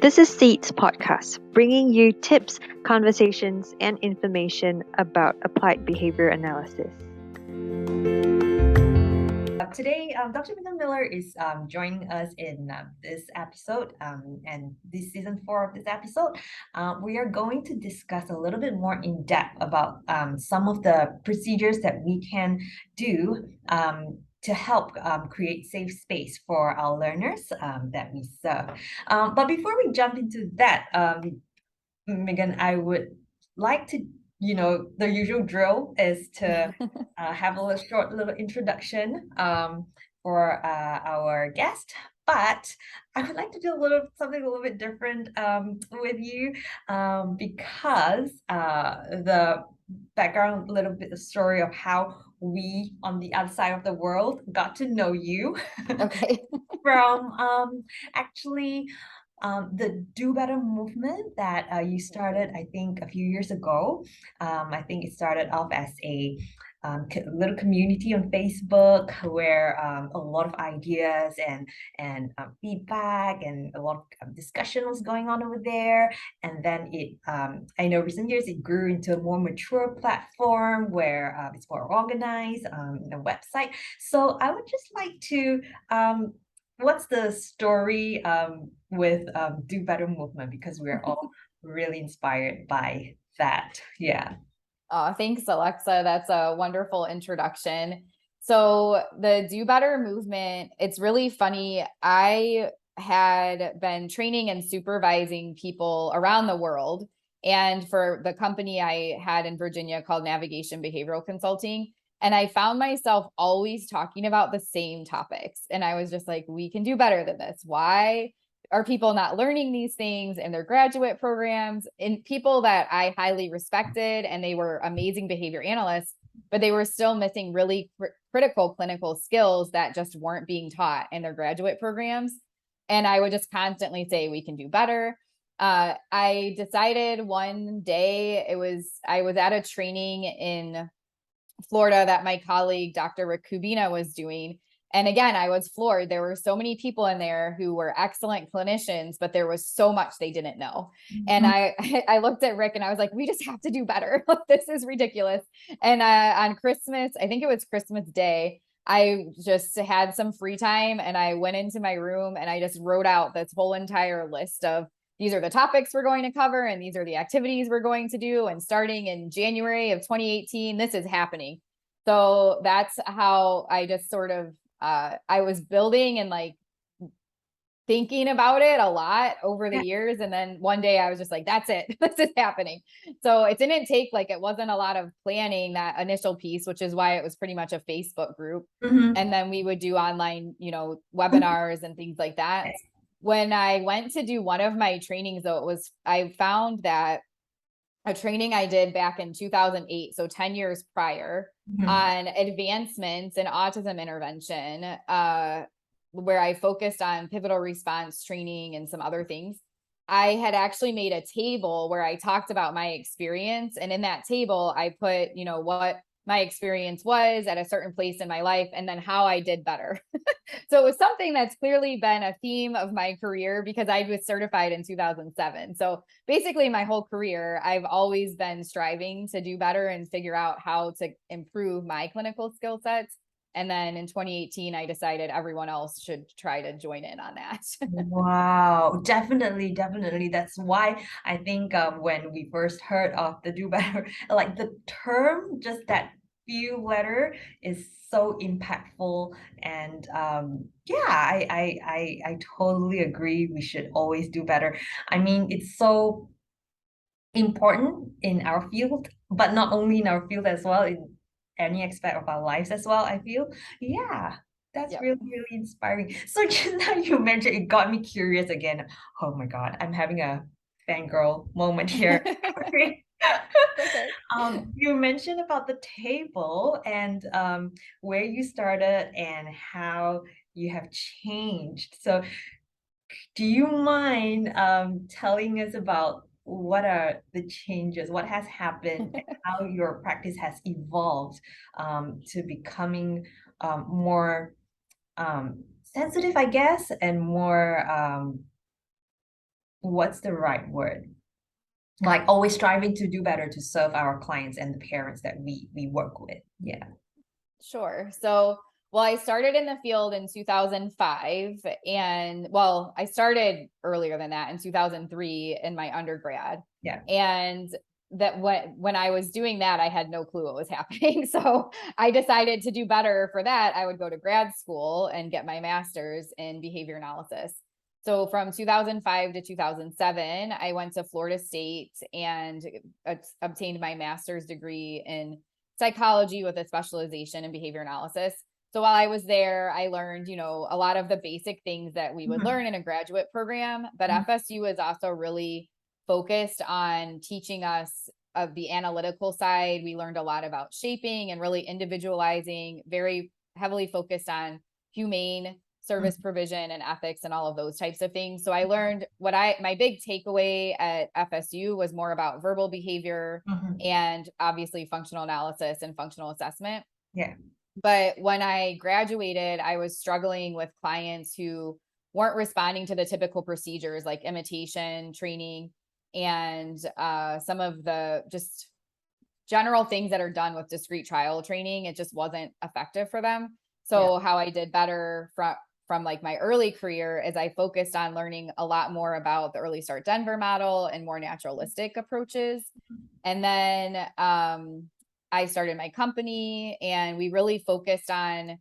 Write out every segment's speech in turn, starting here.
This is Seeds Podcast, bringing you tips, conversations, and information about applied behavior analysis. Today, Dr. Megan Miller is joining us in this episode, and this season 4 of this episode. We are going to discuss a little bit more in depth about some of the procedures that we can do to help create safe space for our learners that we serve. But before we jump into that, Megan, I would like to, the usual drill is to have a short little introduction for our guest. But I would like to do something a little bit different with you because the background, little bit of story of how we on the other side of the world got to know you. Okay. From actually the Do Better movement that you started, I think, a few years ago. I think it started off as a little community on Facebook where a lot of ideas and feedback and a lot of discussion was going on over there. And then I know recent years it grew into a more mature platform where it's more organized, a website. So I would just like to what's the story with Do Better movement? Because we're all really inspired by that. Yeah. Thanks, Alexa. That's a wonderful introduction. So the Do Better movement, it's really funny. I had been training and supervising people around the world. And for the company I had in Virginia called Navigation Behavioral Consulting. And I found myself always talking about the same topics. And I was just like, we can do better than this. Why are people not learning these things in their graduate programs? And people that I highly respected, and they were amazing behavior analysts, but they were still missing really critical clinical skills that just weren't being taught in their graduate programs. And I would just constantly say, we can do better. I decided one day I was at a training in Florida that my colleague, Dr. Rick Kubina, was doing. And again, I was floored. There were so many people in there who were excellent clinicians, but there was so much they didn't know. Mm-hmm. And I looked at Rick and I was like, we just have to do better. This is ridiculous. And on Christmas, I think it was Christmas Day, I just had some free time and I went into my room and I just wrote out this whole entire list of these are the topics we're going to cover, and these are the activities we're going to do. And starting in January of 2018, this is happening. So that's how I just sort of, I was building and like thinking about it a lot over the years. And then one day I was just like, that's it, this is happening. So it didn't take it wasn't a lot of planning, that initial piece, which is why it was pretty much a Facebook group. Mm-hmm. And then we would do online, webinars and things like that. Okay. When I went to do one of my trainings, though, I found that a training I did back in 2008, so 10 years prior, mm-hmm. on advancements in autism intervention, where I focused on pivotal response training and some other things. I had actually made a table where I talked about my experience. And in that table, I put, what my experience was at a certain place in my life, and then how I did better. So it was something that's clearly been a theme of my career because I was certified in 2007. So basically my whole career, I've always been striving to do better and figure out how to improve my clinical skill sets. And then in 2018, I decided everyone else should try to join in on that. Wow, definitely. That's why I think when we first heard of the Do Better, like the term, just that few letter is so impactful. And I totally agree. We should always do better. I mean, it's so important in our field, but not only in our field as well, in any aspect of our lives as well, I feel. Yeah, that's really inspiring. So just now you mentioned, it got me curious again. Oh my God, I'm having a fangirl moment here. Okay. You mentioned about the table and where you started and how you have changed. So do you mind telling us about what are the changes, what has happened, and how your practice has evolved to becoming more sensitive, I guess, and more what's the right word? Like always striving to do better to serve our clients and the parents that we work with. Yeah. Sure. So, well, I started in the field in 2005, and well, I started earlier than that in 2003 in my undergrad. Yeah. And that when I was doing that, I had no clue what was happening. So I decided to do better for that. I would go to grad school and get my master's in behavior analysis. So from 2005 to 2007, I went to Florida State and obtained my master's degree in psychology with a specialization in behavior analysis. So while I was there, I learned, a lot of the basic things that we would learn in a graduate program, but FSU is also really focused on teaching us of the analytical side. We learned a lot about shaping and really individualizing, very heavily focused on humane service provision and ethics and all of those types of things. So I learned my big takeaway at FSU was more about verbal behavior and obviously functional analysis and functional assessment. Yeah. But when I graduated, I was struggling with clients who weren't responding to the typical procedures like imitation training and some of the just general things that are done with discrete trial training. It just wasn't effective for them. So how I did better from like my early career is I focused on learning a lot more about the Early Start Denver model and more naturalistic approaches. And then I started my company and we really focused on,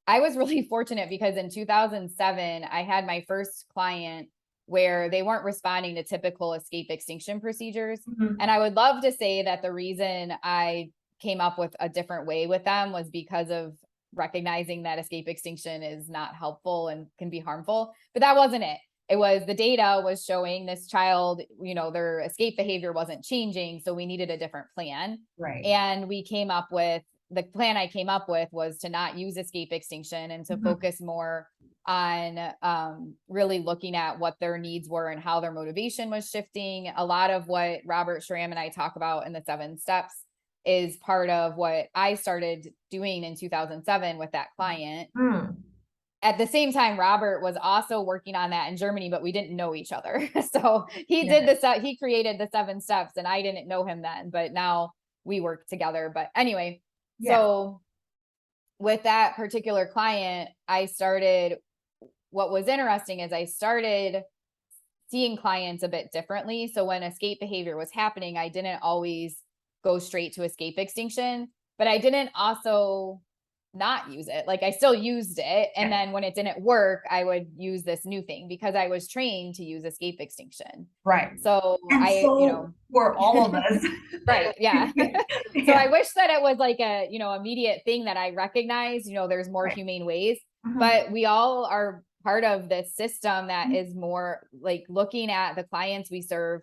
I was really fortunate because in 2007, I had my first client where they weren't responding to typical escape extinction procedures. And I would love to say that the reason I came up with a different way with them was because of recognizing that escape extinction is not helpful and can be harmful, but that wasn't it. It was the data was showing this child, their escape behavior wasn't changing. So we needed a different plan. Right. And the plan I came up with was to not use escape extinction and to focus more on really looking at what their needs were and how their motivation was shifting. A lot of what Robert Schramm and I talk about in the 7 steps is part of what I started doing in 2007 with that client. At the same time, Robert was also working on that in Germany, but we didn't know each other. So he he created the 7 steps and I didn't know him then, but now we work together. But anyway, so with that particular client, what was interesting is I started seeing clients a bit differently. So when escape behavior was happening, I didn't always go straight to escape extinction, but I didn't also not use it. Like I still used it. And then when it didn't work, I would use this new thing because I was trained to use escape extinction. Right. So for all of us. Right. Yeah. So I wish that it was like a, immediate thing that I recognize, there's more humane ways, but we all are part of this system that is more like looking at the clients we serve,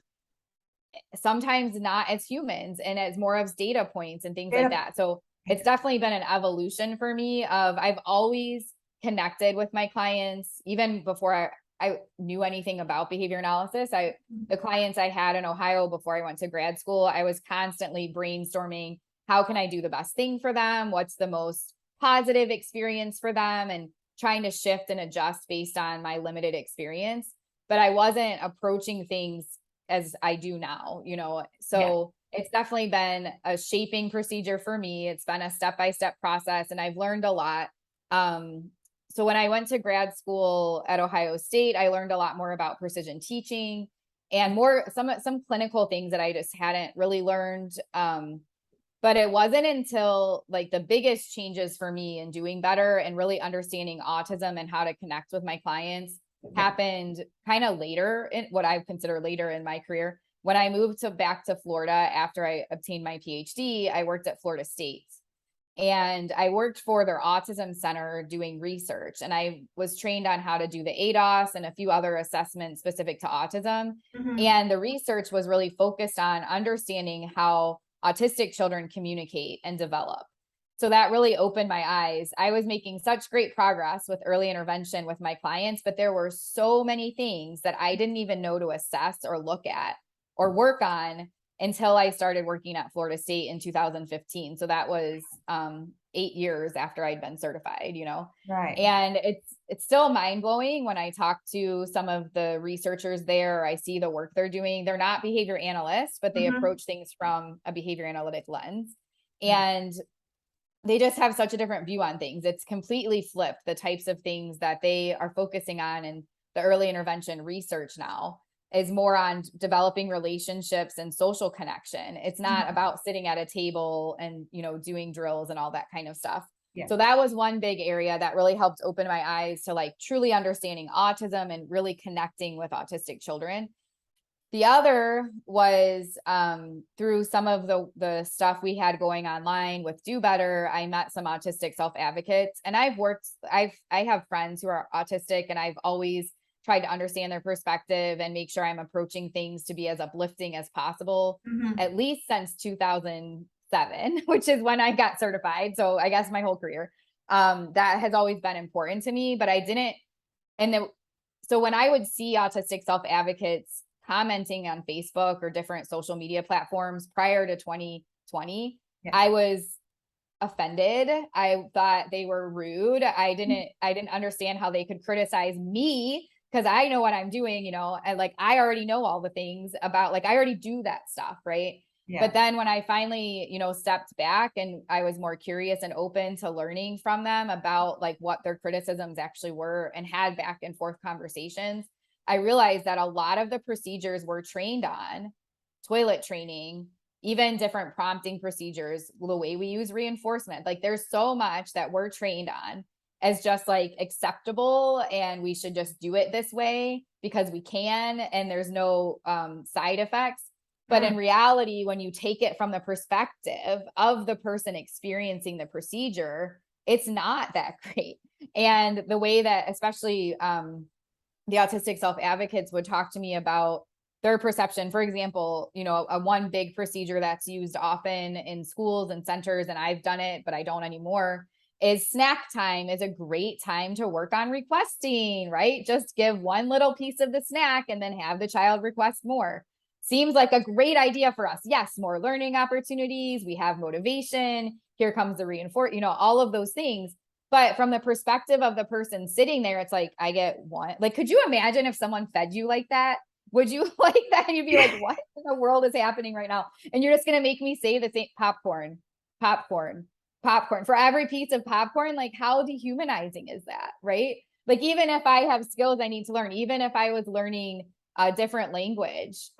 sometimes not as humans and as more as data points and things like that. So it's definitely been an evolution for me of I've always connected with my clients, even before I knew anything about behavior analysis. The clients I had in Ohio before I went to grad school, I was constantly brainstorming, how can I do the best thing for them? What's the most positive experience for them? And trying to shift and adjust based on my limited experience. But I wasn't approaching things as I do now, so it's definitely been a shaping procedure for me. It's been a step-by-step process and I've learned a lot. So when I went to grad school at Ohio State, I learned a lot more about precision teaching and some clinical things that I just hadn't really learned. But it wasn't until like the biggest changes for me in doing better and really understanding autism and how to connect with my clients happened kind of later in what I consider later in my career. When I moved back to Florida after I obtained my PhD, I worked at Florida State and I worked for their autism center doing research. And I was trained on how to do the ADOS and a few other assessments specific to autism. And the research was really focused on understanding how autistic children communicate and develop. So that really opened my eyes. I was making such great progress with early intervention with my clients, but there were so many things that I didn't even know to assess or look at or work on until I started working at Florida State in 2015. So that was 8 years after I'd been certified, you know? Right. And it's still mind blowing when I talk to some of the researchers there. I see the work they're doing. They're not behavior analysts, but they approach things from a behavior analytic lens. And they just have such a different view on things. It's completely flipped the types of things that they are focusing on in the early intervention research now is more on developing relationships and social connection. It's not about sitting at a table and, you know, doing drills and all that kind of stuff. Yeah. So that was one big area that really helped open my eyes to like truly understanding autism and really connecting with autistic children. The other was through some of the stuff we had going online with Do Better. I met some autistic self-advocates, and I have friends who are autistic, and I've always tried to understand their perspective and make sure I'm approaching things to be as uplifting as possible, at least since 2007, which is when I got certified. So I guess my whole career, that has always been important to me, but I didn't. So when I would see autistic self-advocates commenting on Facebook or different social media platforms prior to 2020, I was offended. I thought they were rude. I didn't understand how they could criticize me because I know what I'm doing, you know, and like I already know all the things about, like I already do that stuff, right? But then when I finally, you know, stepped back and I was more curious and open to learning from them about like what their criticisms actually were and had back and forth conversations, I realized that a lot of the procedures we're trained on, toilet training, even different prompting procedures, the way we use reinforcement, like there's so much that we're trained on as just like acceptable and we should just do it this way because we can and there's no side effects. But in reality, when you take it from the perspective of the person experiencing the procedure, it's not that great. And the way that especially the autistic self-advocates would talk to me about their perception, for example, you know, one big procedure that's used often in schools and centers, and I've done it, but I don't anymore, is snack time is a great time to work on requesting, right? Just give one little piece of the snack and then have the child request more. Seems like a great idea for us. Yes, more learning opportunities. We have motivation. Here comes the reinforce, you know, all of those things. But from the perspective of the person sitting there, it's like, I get one. Like, could you imagine if someone fed you like that? Would you like that? And you'd be like, what in the world is happening right now? And you're just going to make me say the same popcorn for every piece of popcorn. Like, how dehumanizing is that? Right? Like, even if I have skills I need to learn, even if I was learning a different language,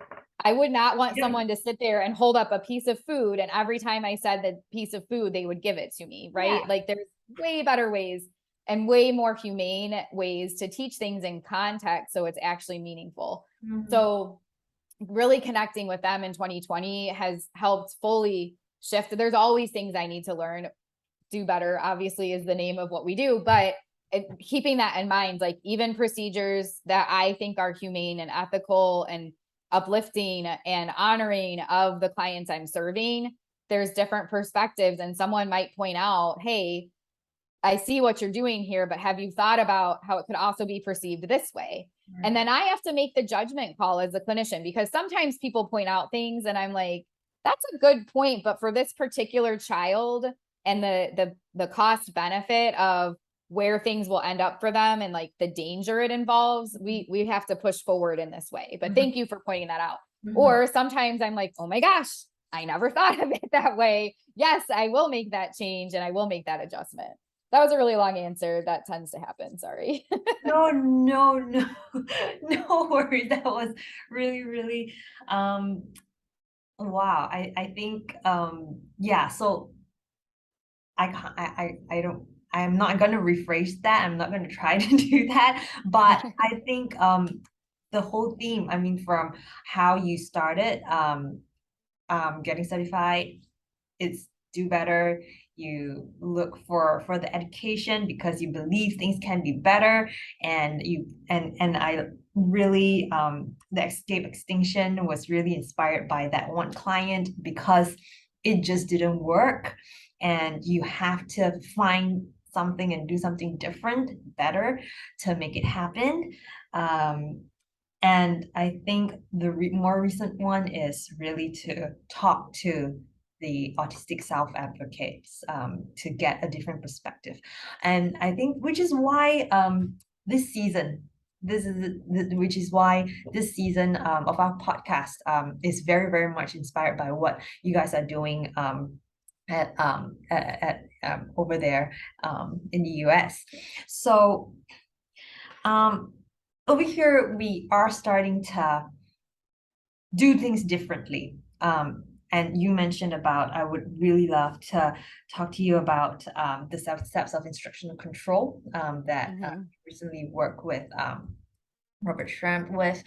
I would not want someone to sit there and hold up a piece of food. And every time I said the piece of food, they would give it to me. Right? Yeah. Like, there's way better ways and way more humane ways to teach things in context so it's actually meaningful. So really connecting with them in 2020 has helped fully shift. There's always things I need to learn. Do Better obviously is the name of what we do, but keeping that in mind, like even procedures that I think are humane and ethical and uplifting and honoring of the clients I'm serving, there's different perspectives, and someone might point out, hey, I see what you're doing here, but have you thought about how it could also be perceived this way? And then I have to make the judgment call as a clinician, because sometimes people point out things and I'm like, that's a good point, but for this particular child and the cost benefit of where things will end up for them and like the danger it involves, we have to push forward in this way. But thank you for pointing that out. Or sometimes I'm like, oh my gosh, I never thought of it that way. Yes, I will make that change and I will make that adjustment. That was a really long answer. That tends to happen. Sorry. No worries. That was really, wow. I think, yeah, so I'm not going to rephrase that. I'm not going to try to do that, but I think, the whole theme, I mean, from how you started, getting certified, it's Do Better. You look for the education because you believe things can be better, and I really, the Escape Extinction was really inspired by that one client because it just didn't work, and you have to find something and do something different, better, to make it happen. And I think the more recent one is really to talk to the autistic self-advocates to get a different perspective. And I think, which is why this season, which is why this season of our podcast is very, very much inspired by what you guys are doing at over there in the US. So over here, we are starting to do things differently. And you mentioned about, I would really love to talk to you about the 7 steps of instructional control that recently worked with Robert Schramp with.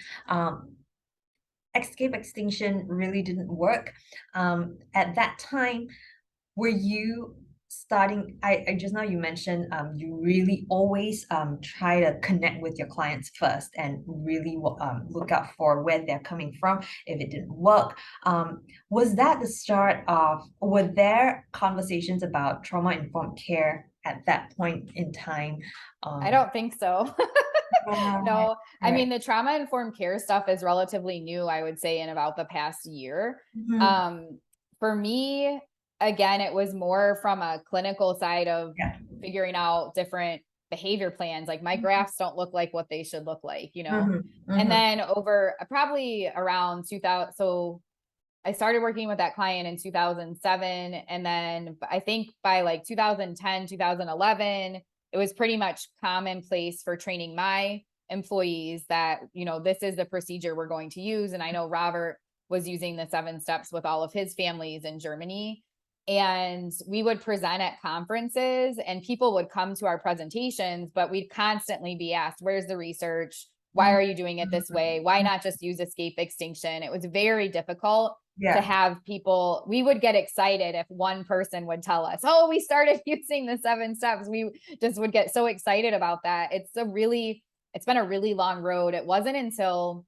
Escape extinction really didn't work. At that time, were you starting, I just now you mentioned you really always try to connect with your clients first and really look out for where they're coming from if it didn't work. Was that the start of, were there conversations about trauma-informed care at that point in time? I don't think so. No, I mean, the trauma-informed care stuff is relatively new, I would say, in about the past year. For me, again, it was more from a clinical side of figuring out different behavior plans. Like my graphs don't look like what they should look like, you know? And then over probably around 2000, so I started working with that client in 2007. And then I think by like 2010, 2011, it was pretty much commonplace for training my employees that, you know, this is the procedure we're going to use. And I know Robert was using the 7 steps with all of his families in Germany. And we would present at conferences and people would come to our presentations, but we'd constantly be asked, where's the research? Why are you doing it this way? Why not just use escape extinction? It was very difficult to have people, we would get excited if one person would tell us, oh, we started using the 7 steps. We just would get so excited about that. It's been a really long road. It wasn't until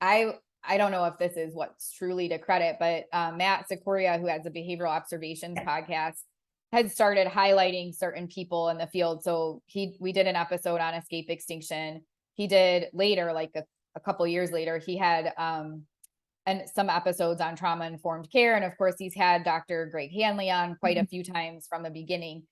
I don't know if this is what's truly to credit, but Matt Sikoria, who has a behavioral observations podcast, had started highlighting certain people in the field. So we did an episode on escape extinction. He did later, like a couple years later, he had and some episodes on trauma-informed care. And of course, he's had Dr. Greg Hanley on quite a few times from the beginning.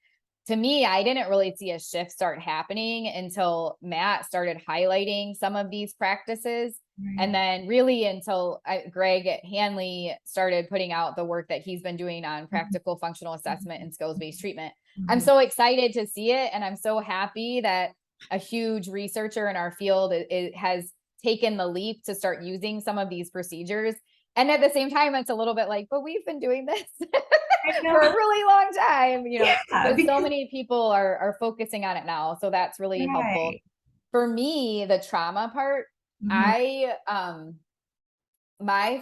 To me, I didn't really see a shift start happening until Matt started highlighting some of these practices. And then really until Greg Hanley started putting out the work that he's been doing on practical functional assessment and skills-based treatment. I'm so excited to see it. And I'm so happy that a huge researcher in our field has taken the leap to start using some of these procedures. And at the same time, it's a little bit like, but we've been doing this for a really long time, you know, but so many people are focusing on it now. So that's really helpful. For me, the trauma part, my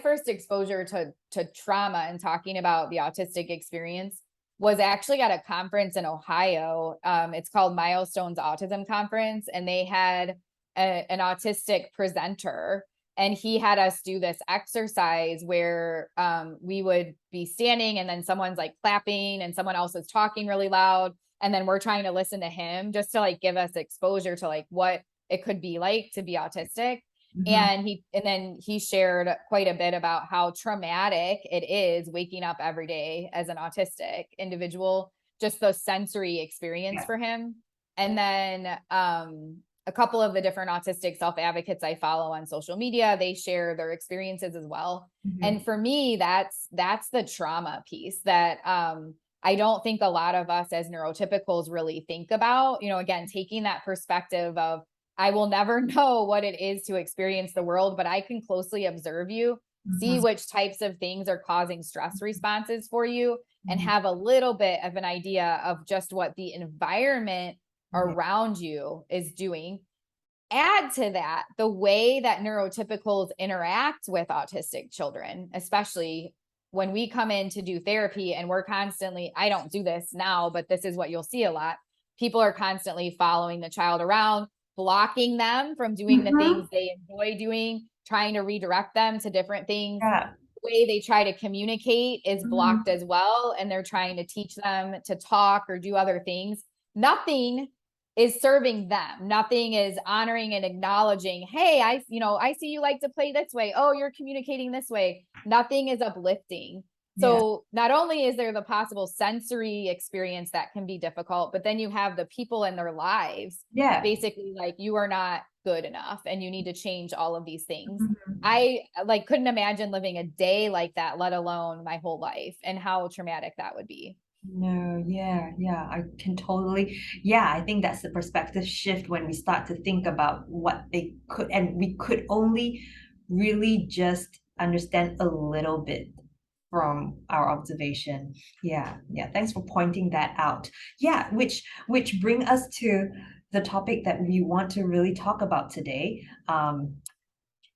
first exposure to trauma and talking about the autistic experience was actually at a conference in Ohio. It's called Milestones Autism Conference, and they had an autistic presenter, and he had us do this exercise where we would be standing and then someone's like clapping and someone else is talking really loud. And then we're trying to listen to him just to like give us exposure to like what it could be like to be autistic. And then he shared quite a bit about how traumatic it is waking up every day as an autistic individual, just the sensory experience for him. And then a couple of the different autistic self-advocates I follow on social media, they share their experiences as well. And for me, that's the trauma piece that I don't think a lot of us as neurotypicals really think about, you know, again, taking that perspective of, I will never know what it is to experience the world, but I can closely observe you, see which types of things are causing stress responses for you, and have a little bit of an idea of just what the environment around you is doing. Add to that the way that neurotypicals interact with autistic children, especially when we come in to do therapy and we're constantly, I don't do this now, but this is what you'll see a lot. People are constantly following the child around, blocking them from doing the things they enjoy doing, trying to redirect them to different things. The way they try to communicate is blocked as well. And they're trying to teach them to talk or do other things. Nothing is serving them. Nothing is honoring and acknowledging, hey, I see you like to play this way. Oh, you're communicating this way. Nothing is uplifting. So not only is there the possible sensory experience that can be difficult, but then you have the people in their lives Yeah. basically like, you are not good enough and you need to change all of these things. Mhm. I like couldn't imagine living a day like that, let alone my whole life, and how traumatic that would be. No, yeah, I can totally. Yeah, I think that's the perspective shift when we start to think about what they could, and we could only really just understand a little bit from our observation. Yeah, thanks for pointing that out. Yeah, which bring us to the topic that we want to really talk about today.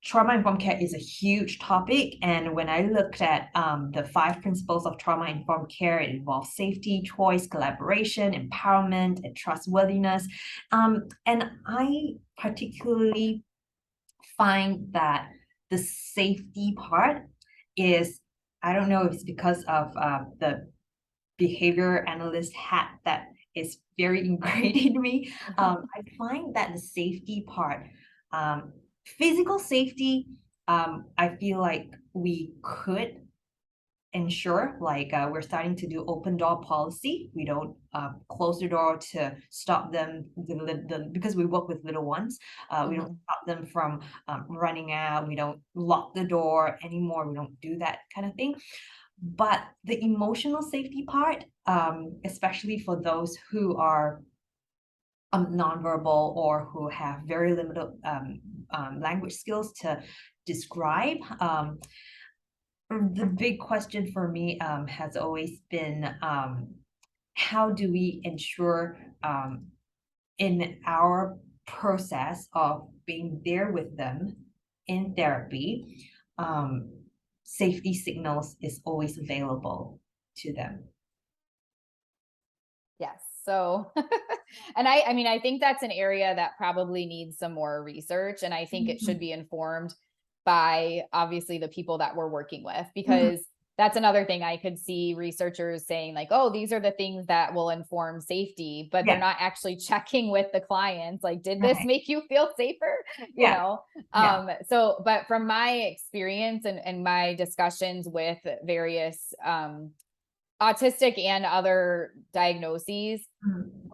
Trauma-informed care is a huge topic, and when I looked at the 5 principles of trauma-informed care, it involves safety, choice, collaboration, empowerment, and trustworthiness. And I particularly find that the safety part is, I don't know if it's because of the behavior analyst hat that is very ingrained in me. I find that the safety part, um, physical safety, I feel like we could ensure, like we're starting to do open door policy. We don't close the door to stop them, because we work with little ones. We don't stop them from running out. We don't lock the door anymore. We don't do that kind of thing. But the emotional safety part, especially for those who are nonverbal or who have very limited language skills to describe, the big question for me has always been, how do we ensure in our process of being there with them in therapy, safety signals is always available to them. Yes. So, and I mean, I think that's an area that probably needs some more research. And I think it should be informed by obviously the people that we're working with, because that's another thing I could see researchers saying like, oh, these are the things that will inform safety, but they're not actually checking with the clients. Like, did this make you feel safer? You know? So, but from my experience and my discussions with various, autistic and other diagnoses,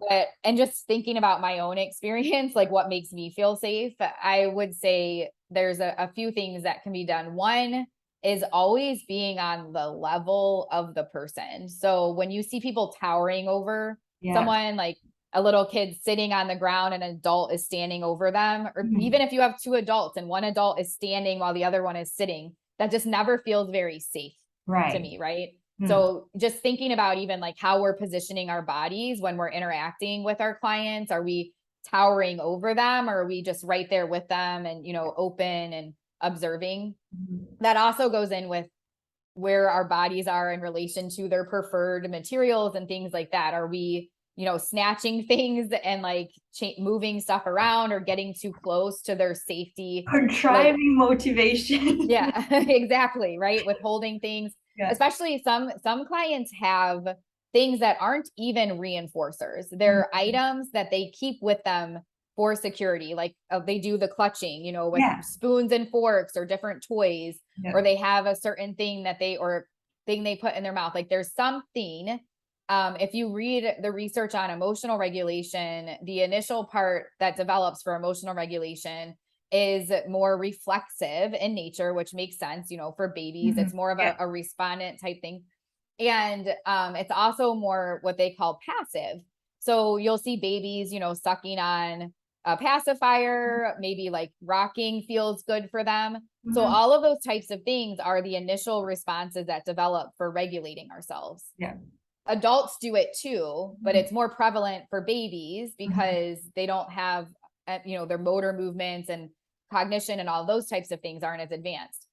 but and just thinking about my own experience, like what makes me feel safe, I would say there's a few things that can be done. One is always being on the level of the person. So when you see people towering over someone, like a little kid sitting on the ground and an adult is standing over them, or even if you have 2 adults and one adult is standing while the other one is sitting, that just never feels very safe to me, right? So just thinking about even like how we're positioning our bodies when we're interacting with our clients, are we towering over them, or are we just right there with them and, you know, open and observing? That also goes in with where our bodies are in relation to their preferred materials and things like that. Are we, you know, snatching things and like moving stuff around, or getting too close to their safety? Contriving motivation. Yeah, exactly. Right. Withholding things. Especially some clients have things that aren't even reinforcers. They're items that they keep with them for security. Like they do the clutching, you know, with spoons and forks or different toys, or they have a certain thing that or thing they put in their mouth. Like there's something, if you read the research on emotional regulation, the initial part that develops for emotional regulation is more reflexive in nature, which makes sense, you know, for babies. It's more of a respondent type thing. And it's also more what they call passive. So you'll see babies, you know, sucking on a pacifier, maybe like rocking feels good for them. So all of those types of things are the initial responses that develop for regulating ourselves. Adults do it too, but it's more prevalent for babies because they don't have, you know, their motor movements and cognition and all those types of things aren't as advanced.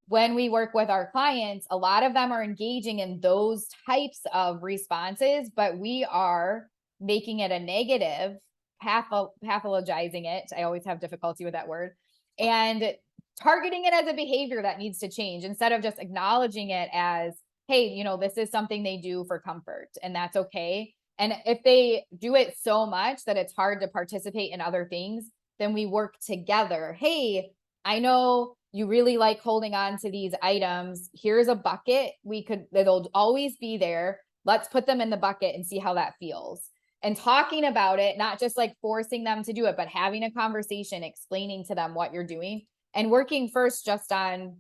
When we work with our clients, a lot of them are engaging in those types of responses, but we are making it a negative, pathologizing it. I always have difficulty with that word, and targeting it as a behavior that needs to change, instead of just acknowledging it as, hey, you know, this is something they do for comfort and that's okay. And if they do it so much that it's hard to participate in other things, then we work together. Hey, I know you really like holding on to these items. Here's a bucket. It'll always be there. Let's put them in the bucket and see how that feels. And talking about it, not just like forcing them to do it, but having a conversation, explaining to them what you're doing and working first just on,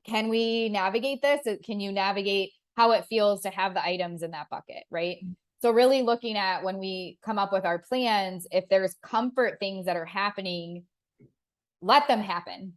can we navigate this? Can you navigate how it feels to have the items in that bucket, right? So really looking at, when we come up with our plans, if there's comfort things that are happening, let them happen.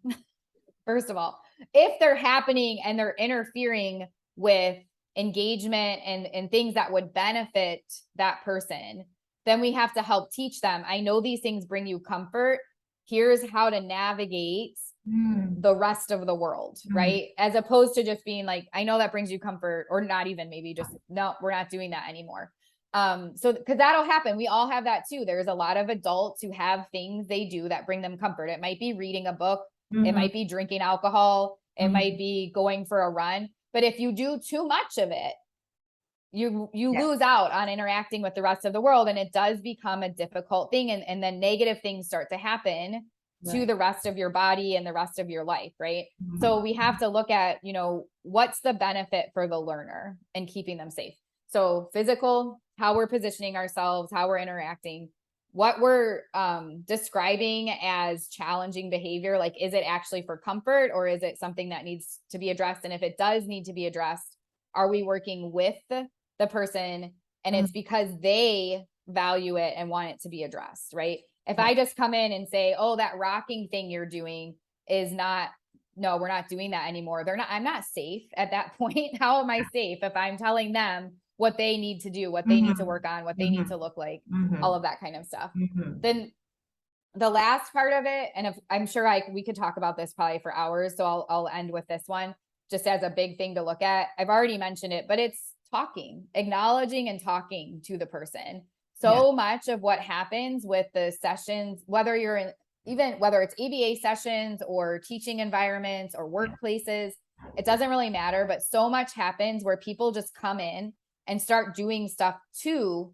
First of all, if they're happening and they're interfering with engagement and things that would benefit that person, then we have to help teach them. I know these things bring you comfort. Here's how to navigate the rest of the world, right? As opposed to just being like, I know that brings you comfort, or not even maybe just, no, we're not doing that anymore. So, because that'll happen. We all have that too. There's a lot of adults who have things they do that bring them comfort. It might be reading a book. It might be drinking alcohol. It might be going for a run. But if you do too much of it, you lose out on interacting with the rest of the world. And it does become a difficult thing. And then negative things start to happen to the rest of your body and the rest of your life, right? So we have to look at, what's the benefit for the learner and keeping them safe. So physical, how we're positioning ourselves, how we're interacting, what we're describing as challenging behavior. Like, is it actually for comfort, or is it something that needs to be addressed? And if it does need to be addressed, are we working with the person and it's because they value it and want it to be addressed, right? If I just come in and say, oh, that rocking thing you're doing is not, no, we're not doing that anymore. I'm not safe at that point. How am I safe if I'm telling them what they need to do, what they need to work on, what they need to look like, all of that kind of stuff? Then the last part of it, and I'm sure we could talk about this probably for hours, so I'll end with this one just as a big thing to look at. I've already mentioned it, but it's talking, acknowledging and talking to the person. So much of what happens with the sessions, whether it's ABA sessions or teaching environments or workplaces, it doesn't really matter, but so much happens where people just come in and start doing stuff to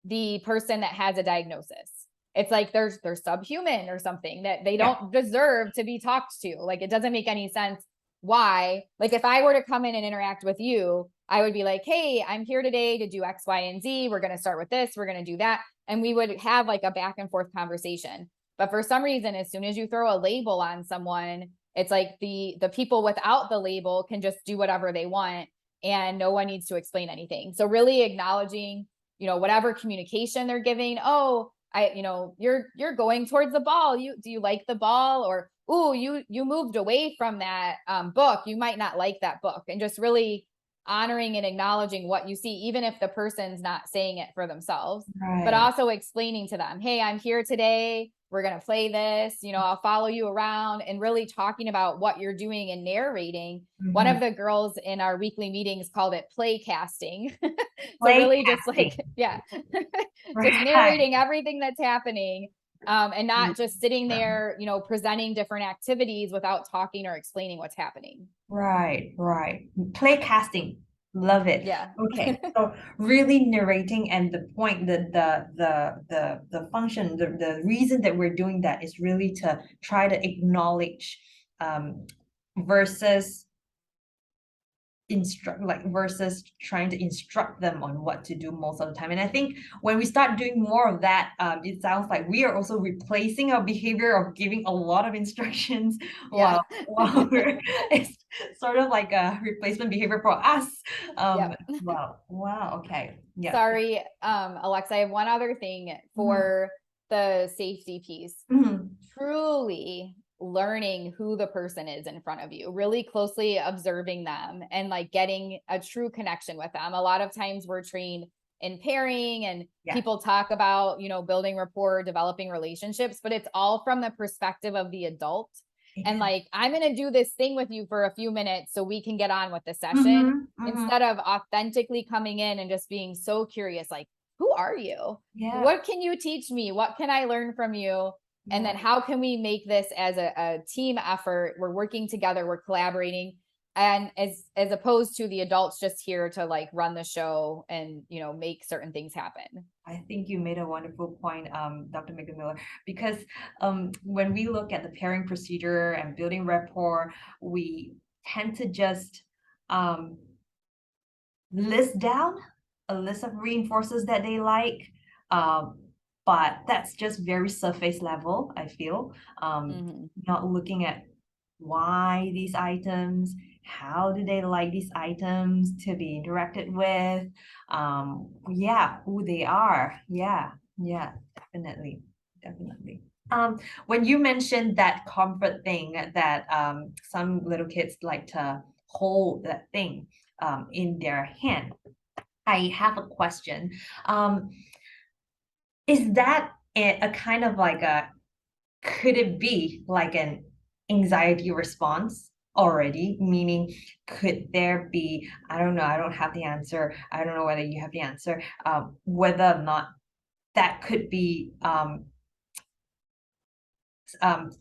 the person that has a diagnosis. It's like they're subhuman or something, that they don't deserve to be talked to. Like, it doesn't make any sense. Why? Like, if I were to come in and interact with you, I would be like, hey, I'm here today to do X, Y, and Z. We're going to start with this. We're going to do that. And we would have like a back and forth conversation. But for some reason, as soon as you throw a label on someone, it's like the people without the label can just do whatever they want and no one needs to explain anything. So really acknowledging, whatever communication they're giving. Oh, you're going towards the ball. Do you like the ball? Or, ooh, you moved away from that book. You might not like that book. And just really honoring and acknowledging what you see, even if the person's not saying it for themselves, but also explaining to them, hey, I'm here today. We're going to play this, I'll follow you around, and really talking about what you're doing and narrating. One of the girls in our weekly meetings called it play casting. So really just like, just narrating everything that's happening. And not just sitting there, presenting different activities without talking or explaining what's happening. Right. Play casting. Love it. Yeah. Okay. So really narrating, and the point, the function, the reason that we're doing that is really to try to acknowledge versus versus trying to instruct them on what to do most of the time. And I think when we start doing more of that, it sounds like we are also replacing our behavior of giving a lot of instructions while it's sort of like a replacement behavior for us. Wow. Okay. Yeah. Sorry, Alexa, I have one other thing for the safety piece. Truly learning who the person is in front of you, really closely observing them and like getting a true connection with them. A lot of times we're trained in pairing and people talk about, building rapport, developing relationships, but it's all from the perspective of the adult. And like, I'm going to do this thing with you for a few minutes so we can get on with the session instead of authentically coming in and just being so curious, like, who are you? What can you teach me? What can I learn from you? And then how can we make this as a team effort? We're working together, we're collaborating. and as opposed to the adults just here to like run the show and, you know, make certain things happen. I think you made a wonderful point, Dr. McMillan, because when we look at the pairing procedure and building rapport, we tend to just list down a list of reinforcers that they like, but that's just very surface level, I feel. Not looking at why these items, how do they like these items to be interacted with, who they are. Yeah, definitely. When you mentioned that comfort thing that some little kids like to hold that thing in their hand, I have a question. Is that a kind of like could it be like an anxiety response already? Meaning, could there be, I don't know, I don't have the answer. I don't know whether you have the answer, whether or not that could be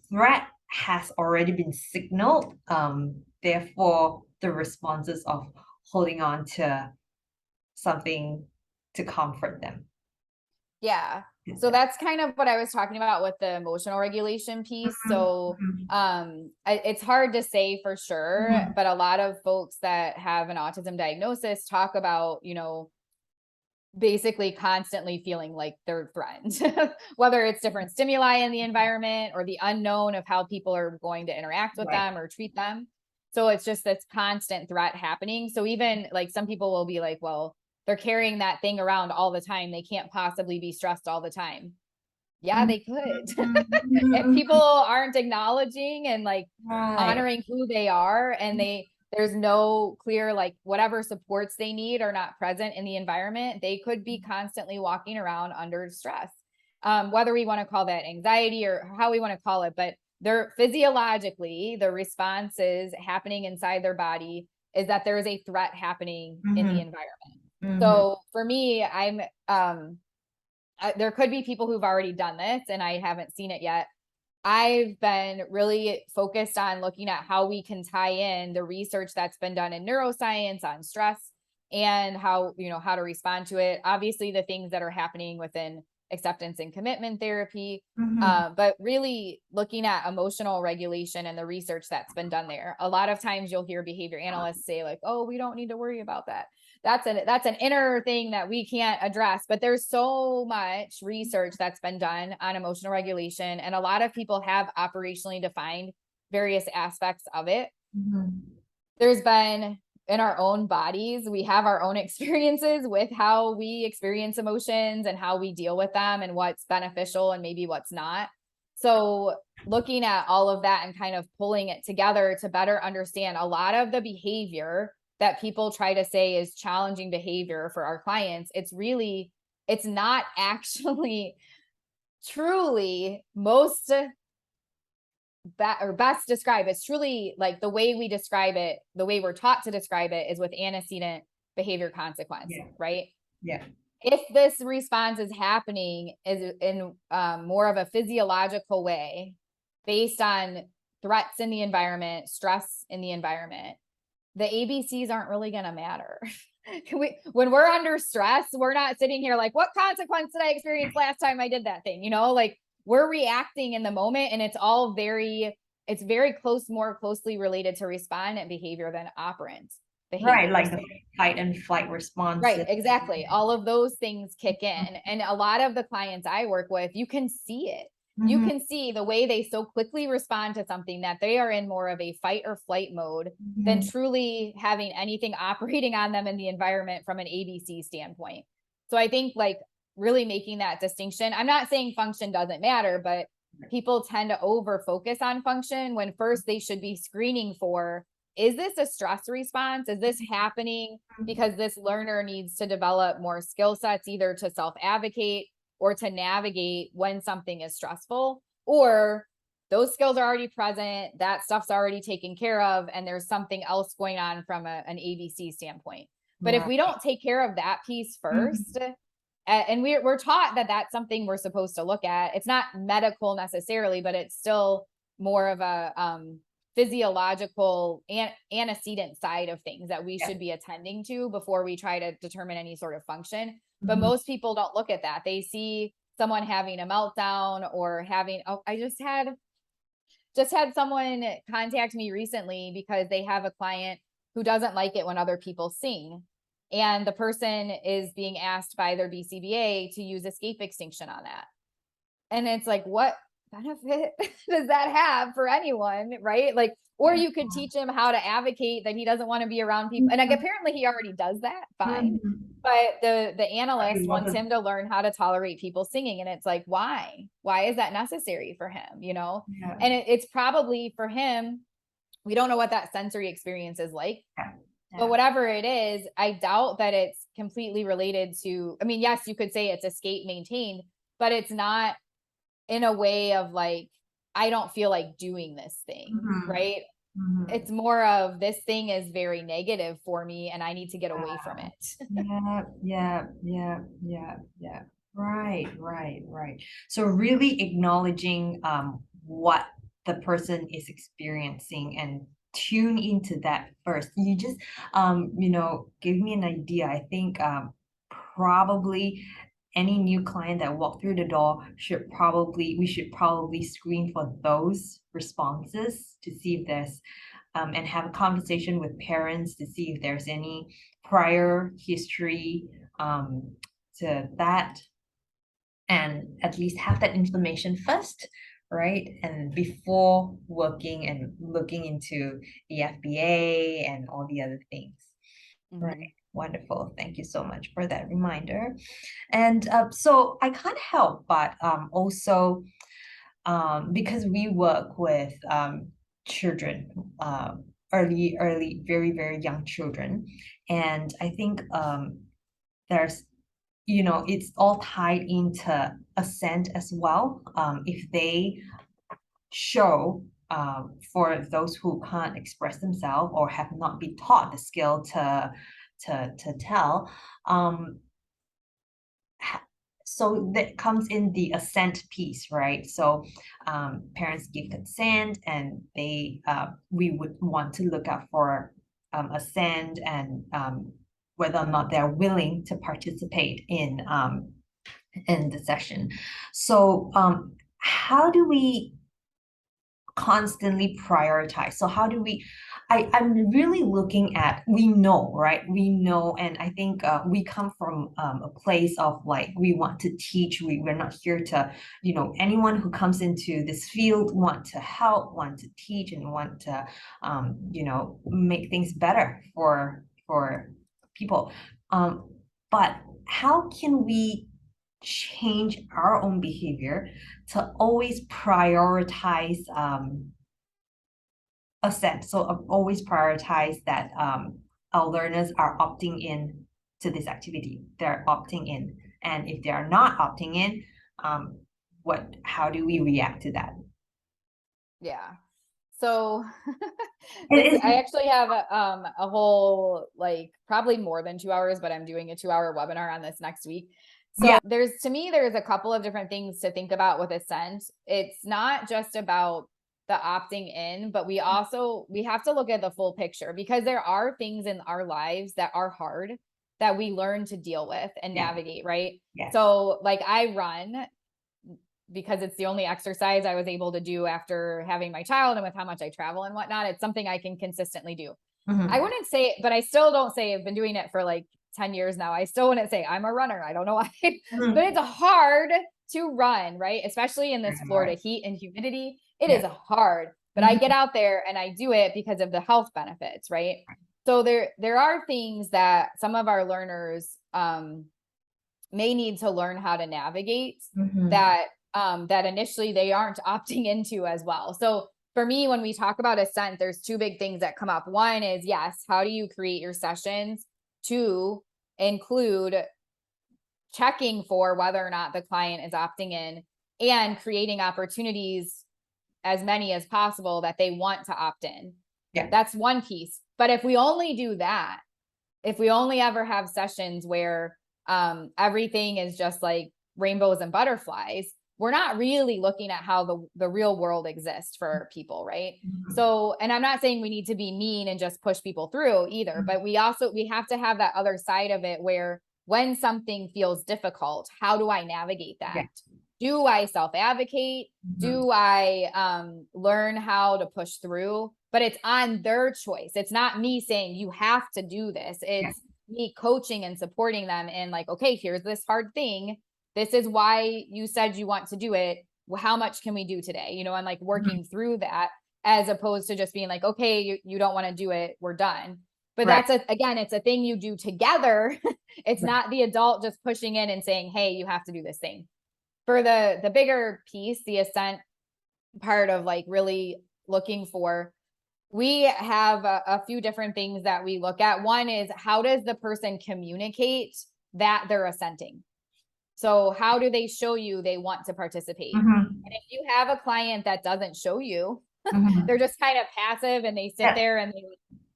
threat has already been signaled, therefore the responses of holding on to something to comfort them. Yeah. So that's kind of what I was talking about with the emotional regulation piece. So it's hard to say for sure, but a lot of folks that have an autism diagnosis talk about, you know, basically constantly feeling like they're threatened, whether it's different stimuli in the environment or the unknown of how people are going to interact with them or treat them. So it's just this constant threat happening. So even like some people will be like, well, they're carrying that thing around all the time. They can't possibly be stressed all the time. Yeah, they could. If people aren't acknowledging and like honoring who they are, and there's no clear, like whatever supports they need are not present in the environment, they could be constantly walking around under stress. Whether we want to call that anxiety or how we want to call it, but they're physiologically, the responses happening inside their body is that there is a threat happening in the environment. So for me, there could be people who've already done this and I haven't seen it yet. I've been really focused on looking at how we can tie in the research that's been done in neuroscience on stress and how, you know, how to respond to it. Obviously the things that are happening within acceptance and commitment therapy, but really looking at emotional regulation and the research that's been done there. A lot of times you'll hear behavior analysts say like, oh, we don't need to worry about that. That's an inner thing that we can't address, but there's so much research that's been done on emotional regulation. And a lot of people have operationally defined various aspects of it. There's been in our own bodies, we have our own experiences with how we experience emotions and how we deal with them and what's beneficial and maybe what's not. So looking at all of that and kind of pulling it together to better understand a lot of the behavior that people try to say is challenging behavior for our clients, it's not actually truly best described. It's truly like the way we describe it, the way we're taught to describe it is with antecedent behavior consequence, right? Yeah. If this response is happening is in more of a physiological way based on threats in the environment, stress in the environment, the ABCs aren't really going to matter. When we're under stress, we're not sitting here like, what consequence did I experience last time I did that thing? You know, like we're reacting in the moment and it's more closely related to respondent behavior than operant behavior. Right, like the fight and flight response. Right, exactly. All of those things kick in. And a lot of the clients I work with, you can see it. You can see the way they so quickly respond to something that they are in more of a fight or flight mode than truly having anything operating on them in the environment from an ABC standpoint. So I think like really making that distinction. I'm not saying function doesn't matter, but people tend to over focus on function when first they should be screening for, is this a stress response? Is this happening because this learner needs to develop more skill sets, either to self-advocate or to navigate when something is stressful, or those skills are already present, that stuff's already taken care of, and there's something else going on from an ABC standpoint. But if we don't take care of that piece first, and we're taught that that's something we're supposed to look at, it's not medical necessarily, but it's still more of a physiological and antecedent side of things that we should be attending to before we try to determine any sort of function. But most people don't look at that. They see someone having a meltdown or having, I just had someone contact me recently because they have a client who doesn't like it when other people sing. And the person is being asked by their BCBA to use escape extinction on that. And it's like, what benefit does that have for anyone, right? Like, or you could teach him how to advocate that he doesn't want to be around people. And like, apparently he already does that, fine. But the analyst wants him to learn how to tolerate people singing. And it's like, why? Why is that necessary for him? You know? And it's probably for him, we don't know what that sensory experience is like. But whatever it is, I doubt that it's completely related to, I mean, yes, you could say it's escape maintained, but it's not in a way of like, I don't feel like doing this thing, right? It's more of, this thing is very negative for me and I need to get away from it. Yeah. Right. So really acknowledging what the person is experiencing and tune into that first. You just give me an idea. I think probably any new client that walked through the door we should probably screen for those responses to see if there's and have a conversation with parents to see if there's any prior history to that, and at least have that information first, right? And before working and looking into the FBA and all the other things. Right. Wonderful. Thank you so much for that reminder. And so I can't help but also because we work with children, early, very, very young children. And I think there's, it's all tied into assent as well. If they show, for those who can't express themselves or have not been taught the skill to tell, so that comes in the assent piece, right? So parents give consent, and we would want to look out for assent and whether or not they're willing to participate in the session. So how do we constantly prioritize? So how do we, I'm really looking at, we know, and I think we come from a place of like, we want to teach, we're not here to, anyone who comes into this field want to help, want to teach, and want to make things better for people. But how can we change our own behavior to always prioritize assent? So always prioritize that our learners are opting in to this activity. They're opting in. And if they are not opting in, how do we react to that? Yeah. So I actually have a whole, like, probably more than 2 hours, but I'm doing a 2-hour webinar on this next week. So there's a couple of different things to think about with assent. It's not just about the opting in, but we have to look at the full picture, because there are things in our lives that are hard that we learn to deal with and navigate, right? So like, I run because it's the only exercise I was able to do after having my child, and with how much I travel and whatnot, it's something I can consistently do. I wouldn't say, but I still don't say I've been doing it for like 10 years now. I still wouldn't say I'm a runner. I don't know why, but it's hard to run, right? Especially in this Florida heat and humidity. It is hard, but I get out there and I do it because of the health benefits, right? So there are things that some of our learners may need to learn how to navigate that initially they aren't opting into as well. So for me, when we talk about assent, there's two big things that come up. One is, yes, how do you create your sessions to include checking for whether or not the client is opting in, and creating opportunities, as many as possible, that they want to opt in. That's one piece. But if we only do that, if we only ever have sessions where everything is just like rainbows and butterflies, we're not really looking at how the real world exists for people, right? So, and I'm not saying we need to be mean and just push people through either, but we have to have that other side of it where when something feels difficult, how do I navigate that? Do I self-advocate? Do I learn how to push through? But it's on their choice. It's not me saying you have to do this. It's me coaching and supporting them and like, okay, here's this hard thing. This is why you said you want to do it. Well, how much can we do today? You know, and like working through that as opposed to just being like, okay, you don't want to do it. We're done. But that's again, it's a thing you do together. It's not the adult just pushing in and saying, hey, you have to do this thing. For the bigger piece, the assent part of like really looking for, we have a few different things that we look at. One is, how does the person communicate that they're assenting? So how do they show you they want to participate? And if you have a client that doesn't show you, they're just kind of passive and they sit there and they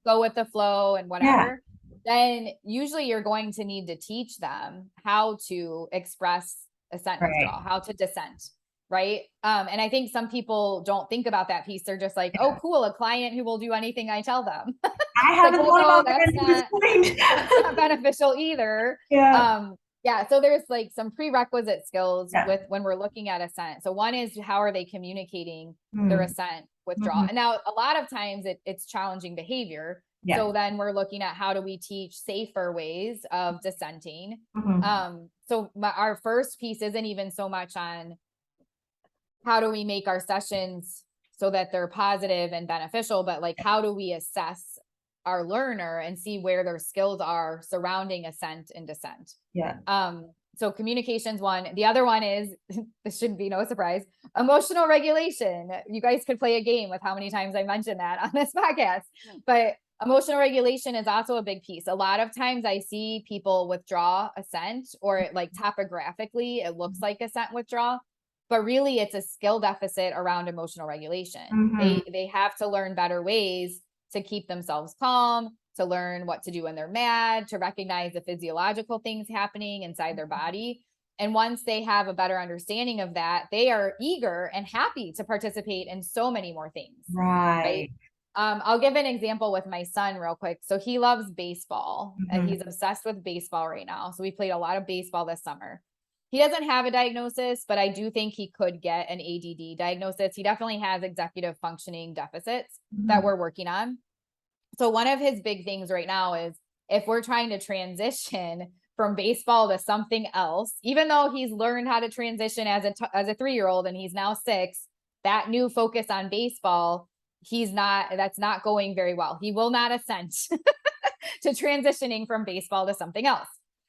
go with the flow and whatever, then usually you're going to need to teach them how to express assent and withdraw, how to dissent. Right. And I think some people don't think about that piece. They're just like, oh, cool, a client who will do anything I tell them. I haven't like, thought about that's not beneficial either. So there's like some prerequisite skills with when we're looking at assent. So one is, how are they communicating their assent, withdrawal? And now a lot of times it's challenging behavior. So then we're looking at, how do we teach safer ways of dissenting? So our first piece isn't even so much on how do we make our sessions so that they're positive and beneficial, but like, how do we assess our learner and see where their skills are surrounding assent and dissent? So communication's one. The other one is, this shouldn't be no surprise, emotional regulation. You guys could play a game with how many times I mentioned that on this podcast, but emotional regulation is also a big piece. A lot of times I see people withdraw assent, or like topographically, it looks like assent withdraw, but really it's a skill deficit around emotional regulation. They have to learn better ways to keep themselves calm, to learn what to do when they're mad, to recognize the physiological things happening inside their body. And once they have a better understanding of that, they are eager and happy to participate in so many more things. Right. I'll give an example with my son real quick. So he loves baseball and he's obsessed with baseball right now. So we played a lot of baseball this summer. He doesn't have a diagnosis, but I do think he could get an ADD diagnosis. He definitely has executive functioning deficits that we're working on. So one of his big things right now is, if we're trying to transition from baseball to something else, even though he's learned how to transition as a 3-year-old and he's now 6, that new focus on baseball, that's not going very well. He will not assent to transitioning from baseball to something else.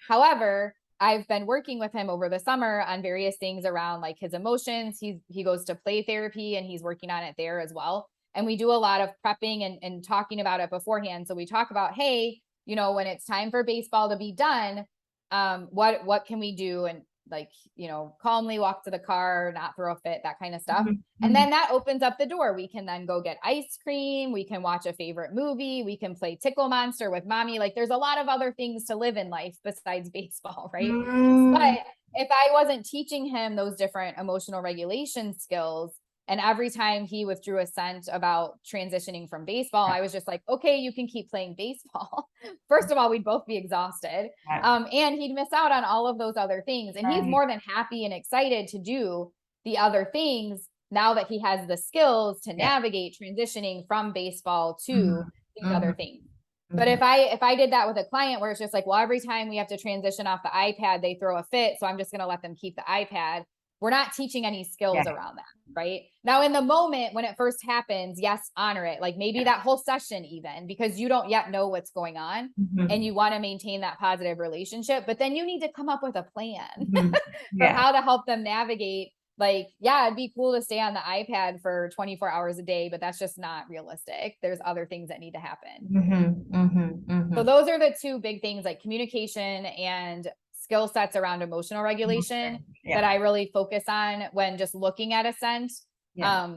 However, I've been working with him over the summer on various things around like his emotions. He goes to play therapy and he's working on it there as well. And we do a lot of prepping and talking about it beforehand. So we talk about, hey, you know, when it's time for baseball to be done, what can we do? And like, you know, calmly walk to the car, not throw a fit, that kind of stuff. And then that opens up the door. We can then go get ice cream. We can watch a favorite movie. We can play Tickle Monster with mommy. Like, there's a lot of other things to live in life besides baseball, right? But if I wasn't teaching him those different emotional regulation skills, and every time he withdrew assent about transitioning from baseball, I was just like, okay, you can keep playing baseball. First of all, we'd both be exhausted. And he'd miss out on all of those other things. And he's more than happy and excited to do the other things now that he has the skills to navigate transitioning from baseball to these other things. But if I did that with a client where it's just like, well, every time we have to transition off the iPad, they throw a fit, so I'm just going to let them keep the iPad. We're not teaching any skills around that, right? Now, in the moment when it first happens, yes, honor it. Like maybe that whole session even, because you don't yet know what's going on and you want to maintain that positive relationship, but then you need to come up with a plan for how to help them navigate. Like, yeah, it'd be cool to stay on the iPad for 24 hours a day, but that's just not realistic. There's other things that need to happen. So those are the two big things, like communication and skill sets around emotional regulation that I really focus on when just looking at assent. I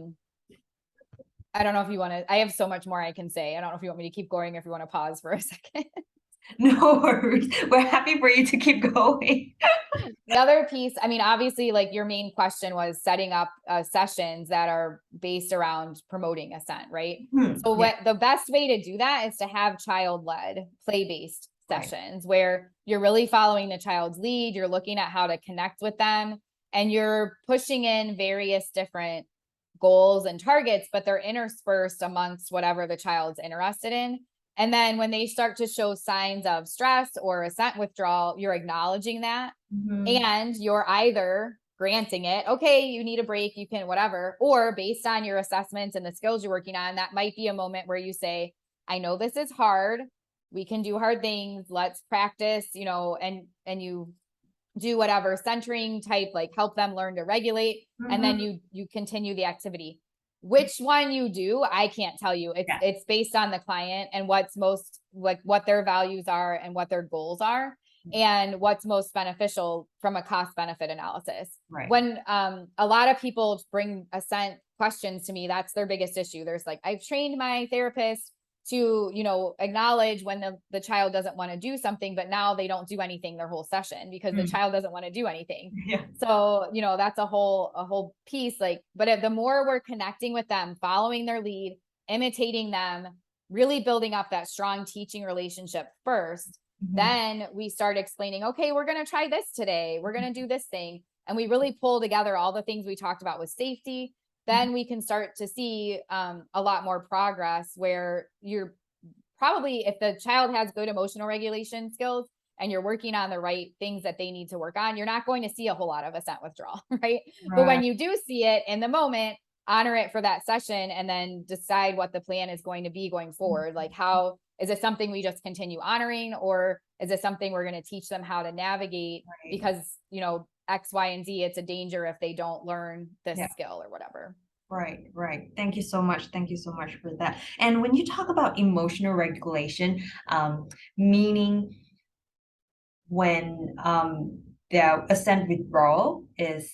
don't know if you want to, I have so much more I can say. I don't know if you want me to keep going, or if you want to pause for a second. No worries. We're happy for you to keep going. The other piece, I mean, obviously, like your main question was setting up sessions that are based around promoting assent, right? So Yeah, what the best way to do that is to have child-led, play-based right. sessions where you're really following the child's lead, you're looking at how to connect with them, and you're pushing in various different goals and targets, but they're interspersed amongst whatever the child's interested in. And then when they start to show signs of stress or assent withdrawal, you're acknowledging that and you're either granting it, okay, you need a break, you can whatever, or based on your assessments and the skills you're working on, that might be a moment where you say, I know this is hard, we can do hard things, let's practice, and you do whatever centering type, like help them learn to regulate, and then you continue the activity. Which one you do, I can't tell you. It's based on the client and what's most, like what their values are and what their goals are and what's most beneficial from a cost benefit analysis. Right. When a lot of people bring assent questions to me, that's their biggest issue. There's like, I've trained my therapist to, acknowledge when the child doesn't want to do something, but now they don't do anything their whole session because the child doesn't want to do anything. Yeah. So, that's a whole piece. Like, but the more we're connecting with them, following their lead, imitating them, really building up that strong teaching relationship first, then we start explaining, okay, we're going to try this today. We're going to do this thing. And we really pull together all the things we talked about with safety. Then we can start to see a lot more progress where you're probably, if the child has good emotional regulation skills and you're working on the right things that they need to work on, you're not going to see a whole lot of assent withdrawal, right? But when you do see it in the moment, honor it for that session and then decide what the plan is going to be going forward. Like, how is it something we just continue honoring, or is it something we're going to teach them how to navigate because, X, Y, and Z, it's a danger if they don't learn this skill or whatever. Right. Thank you so much. Thank you so much for that. And when you talk about emotional regulation, meaning when the assent withdrawal is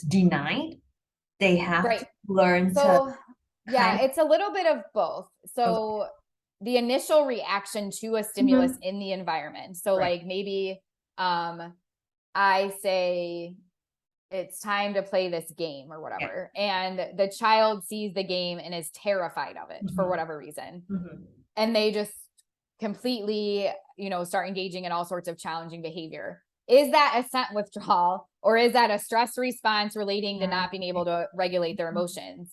denied, they have to learn to it's a little bit of both. So the initial reaction to a stimulus in the environment. So like maybe I say it's time to play this game or whatever, and the child sees the game and is terrified of it for whatever reason. And they just completely, start engaging in all sorts of challenging behavior. Is that assent withdrawal, or is that a stress response relating to not being able to regulate their emotions?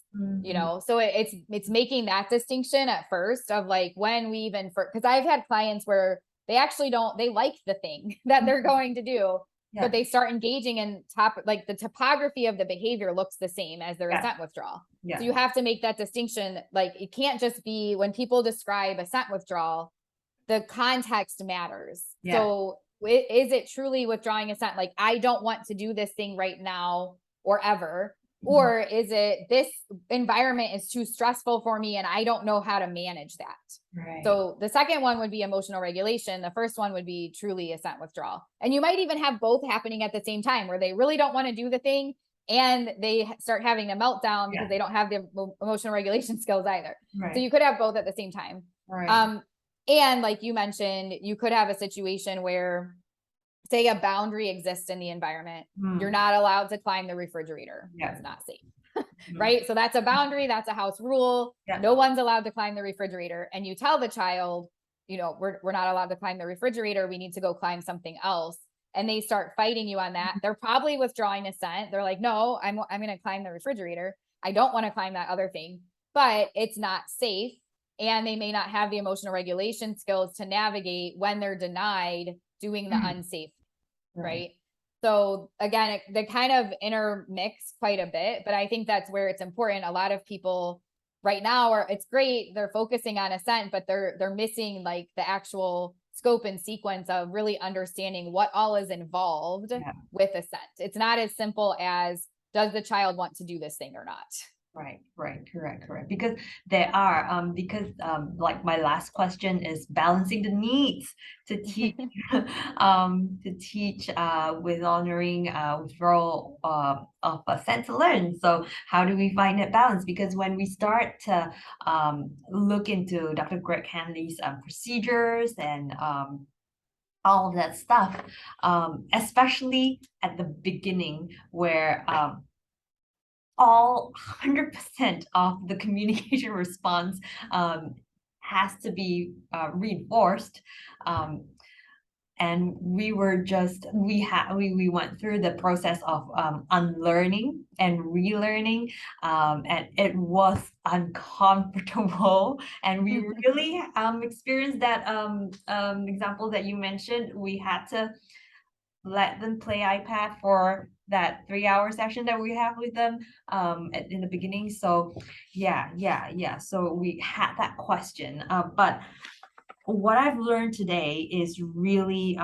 So it's making that distinction at first of like when we even, because I've had clients where they actually they like the thing that they're going to do, but they start engaging in like the topography of the behavior looks the same as their assent withdrawal. So you have to make that distinction. Like, it can't just be when people describe assent withdrawal, the context matters. So is it truly withdrawing assent? Like, I don't want to do this thing right now or ever. Or is it this environment is too stressful for me and I don't know how to manage that? So the second one would be emotional regulation. The first one would be truly assent withdrawal. And you might even have both happening at the same time, where they really don't want to do the thing and they start having a meltdown because they don't have the emotional regulation skills either. So you could have both at the same time. And like you mentioned, you could have a situation where, say, a boundary exists in the environment. You're not allowed to climb the refrigerator. It's not safe. Right? So that's a boundary. That's a house rule. No one's allowed to climb the refrigerator. And you tell the child, we're not allowed to climb the refrigerator. We need to go climb something else. And they start fighting you on that. They're probably withdrawing assent. They're like, no, I'm going to climb the refrigerator. I don't want to climb that other thing, but it's not safe. And they may not have the emotional regulation skills to navigate when they're denied doing the unsafe, right? So again, they kind of intermix quite a bit, but I think that's where it's important. A lot of people right now it's great, they're focusing on assent, but they're missing like the actual scope and sequence of really understanding what all is involved with assent. It's not as simple as, does the child want to do this thing or not? Right, correct. Because like my last question is balancing the needs to teach, with honoring withdrawal of assent to learn. So how do we find that balance? Because when we start to look into Dr. Greg Hanley's procedures and all of that stuff, especially at the beginning where all 100% of the communication response has to be reinforced. And we went through the process of unlearning and relearning, and it was uncomfortable. And we really experienced that example that you mentioned. We had to let them play iPad for that 3-hour session that we have with them in the beginning. So yeah. So we had that question. But what I've learned today is really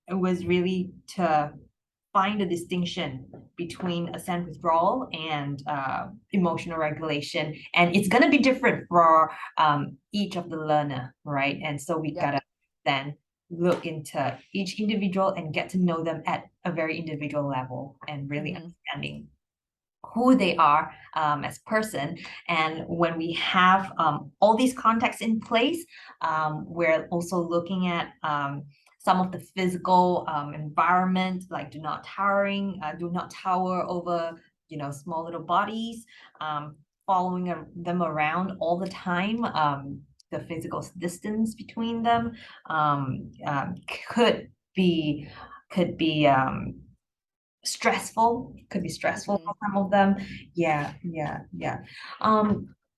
it was really to find a distinction between assent withdrawal and emotional regulation. And it's gonna be different for each of the learner, right? And so we gotta then look into each individual and get to know them at a very individual level and really understanding who they are as person. And when we have all these contexts in place, we're also looking at some of the physical environment, like do not tower over, small little bodies, following them around all the time. The physical distance between them could be stressful, for some of them. Yeah.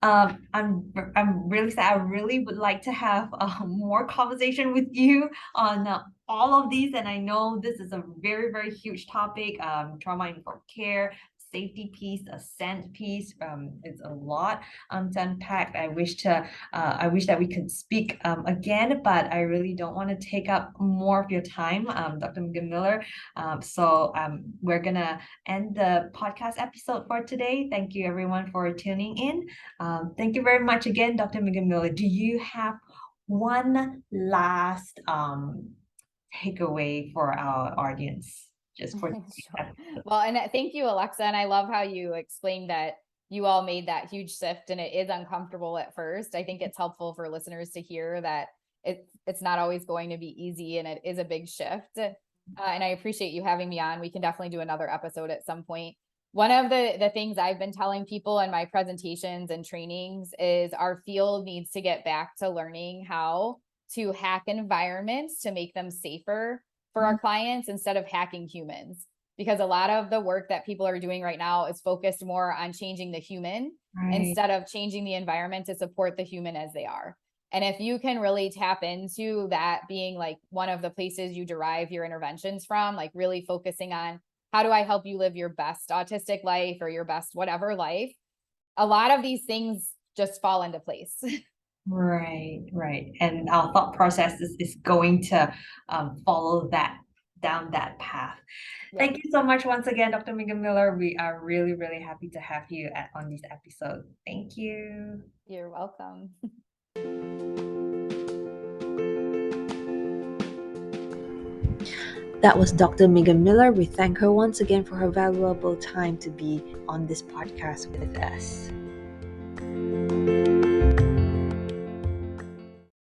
I'm really sad. I really would like to have more conversation with you on all of these, and I know this is a very, very huge topic. Trauma-informed care, safety piece, assent piece. It's a lot to unpack. I wish that we could speak again, but I really don't want to take up more of your time, Dr. McGill-Miller. So we're gonna end the podcast episode for today. Thank you everyone for tuning in. Thank you very much again, Dr. McGill-Miller. Do you have one last takeaway for our audience? Just for Sure. Well, and thank you, Alexa. And I love how you explained that you all made that huge shift, and it is uncomfortable at first. I think it's helpful for listeners to hear that it's not always going to be easy, and it is a big shift. And I appreciate you having me on. We can definitely do another episode at some point. One of the things I've been telling people in my presentations and trainings is our field needs to get back to learning how to hack environments to make them safer for our clients instead of hacking humans. Because a lot of the work that people are doing right now is focused more on changing the human instead of changing the environment to support the human as they are. And if you can really tap into that being like one of the places you derive your interventions from, like really focusing on how do I help you live your best autistic life or your best whatever life, a lot of these things just fall into place. Right. And our thought process is going to follow down that path. Thank you so much once again, Dr. McGill-Miller. We are really, really happy to have you on this episode. Thank you. You're welcome. That was Dr. McGill-Miller. We thank her once again for her valuable time to be on this podcast with us.